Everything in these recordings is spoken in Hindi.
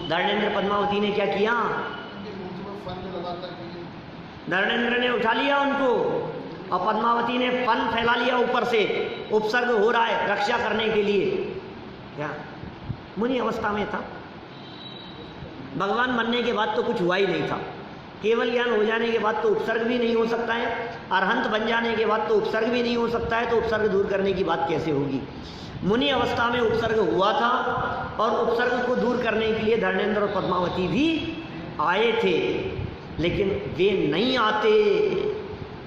धर्मेंद्र पद्मावती ने क्या किया, धर्मेंद्र ने उठा लिया उनको और पद्मावती ने फन फैला लिया ऊपर से, उपसर्ग हो रहा है रक्षा करने के लिए। क्या मुनि अवस्था में था, भगवान बनने के बाद तो कुछ हुआ ही नहीं था, केवल ज्ञान हो जाने के बाद तो उपसर्ग भी नहीं हो सकता है, अरहंत बन जाने के बाद तो उपसर्ग भी नहीं हो सकता है, तो उपसर्ग दूर करने की बात कैसे होगी। मुनि अवस्था में उपसर्ग हुआ था और उपसर्ग को दूर करने के लिए धर्मेंद्र और पद्मावती भी आए थे, लेकिन वे नहीं आते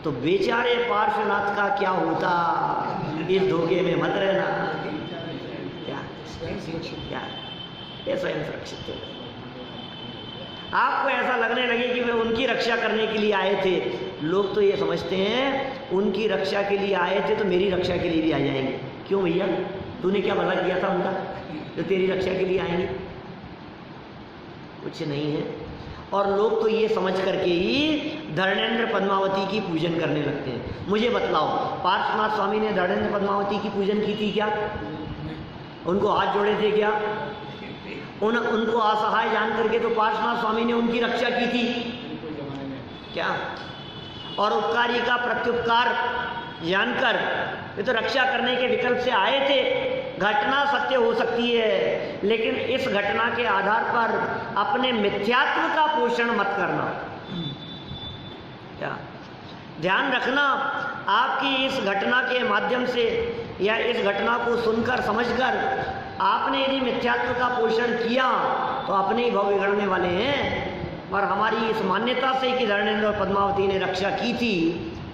तो बेचारे पार्श्वनाथ का क्या होता, इस धोखे में मत रहना। क्या क्या ये स्वयं सुरक्षित थे। आपको ऐसा लगने लगे कि वे उनकी रक्षा करने के लिए आए थे, लोग तो ये समझते हैं उनकी रक्षा के लिए आए थे तो मेरी रक्षा के लिए भी आ जाएंगे। क्यों भैया, तूने क्या भला किया था उनका जो तेरी रक्षा के लिए आएंगे? कुछ नहीं है। और लोग तो ये समझ करके ही धर्मेंद्र पद्मावती की पूजन करने लगते हैं। मुझे बतलाओ, पार्श्वनाथ स्वामी ने धर्मेंद्र पद्मावती की पूजन की थी क्या? उनको हाथ जोड़े थे क्या? उनको असहाय जान करके तो पार्श्वनाथ स्वामी ने उनकी रक्षा की थी क्या? और उपकारी का प्रत्युपकार जानकर ये तो रक्षा करने के विकल्प से आए थे। घटना सत्य हो सकती है, लेकिन इस घटना के आधार पर अपने मिथ्यात्व का पोषण मत करना। क्या ध्यान रखना, आपकी इस घटना के माध्यम से या इस घटना को सुनकर समझकर आपने यदि मिथ्यात्व का पोषण किया तो अपने ही भाव बिगड़ने वाले हैं। और हमारी इस मान्यता से कि धर्मेंद्र और पद्मावती ने रक्षा की थी,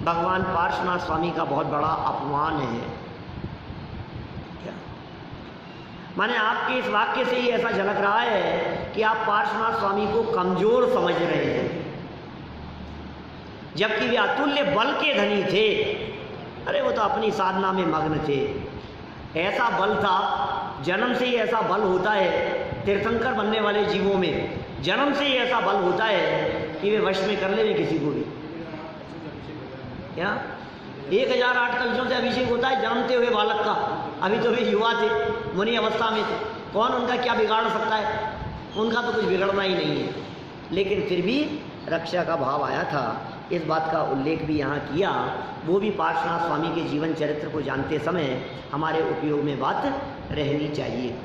भगवान पार्श्वनाथ स्वामी का बहुत बड़ा अपमान है। क्या माने आपके इस वाक्य से ही ऐसा झलक रहा है कि आप पार्श्वनाथ स्वामी को कमजोर समझ रहे हैं, जबकि वे अतुल्य बल के धनी थे। अरे वो तो अपनी साधना में मग्न थे, ऐसा बल था, जन्म से ही ऐसा बल होता है तीर्थंकर बनने वाले जीवों में, जन्म से ही ऐसा बल होता है कि वे वश में कर ले किसी को भी। क्या 1008 कलशों से अभिषेक होता है जन्मते हुए बालक का। अभी तो वे युवा थे, मुनि अवस्था में थे, कौन उनका क्या बिगाड़ सकता है? उनका तो कुछ बिगड़ना ही नहीं है, लेकिन फिर भी रक्षा का भाव आया था। इस बात का उल्लेख भी यहाँ किया, वो भी पार्श्वनाथ स्वामी के जीवन चरित्र को जानते समय हमारे उपयोग में बात रहनी चाहिए।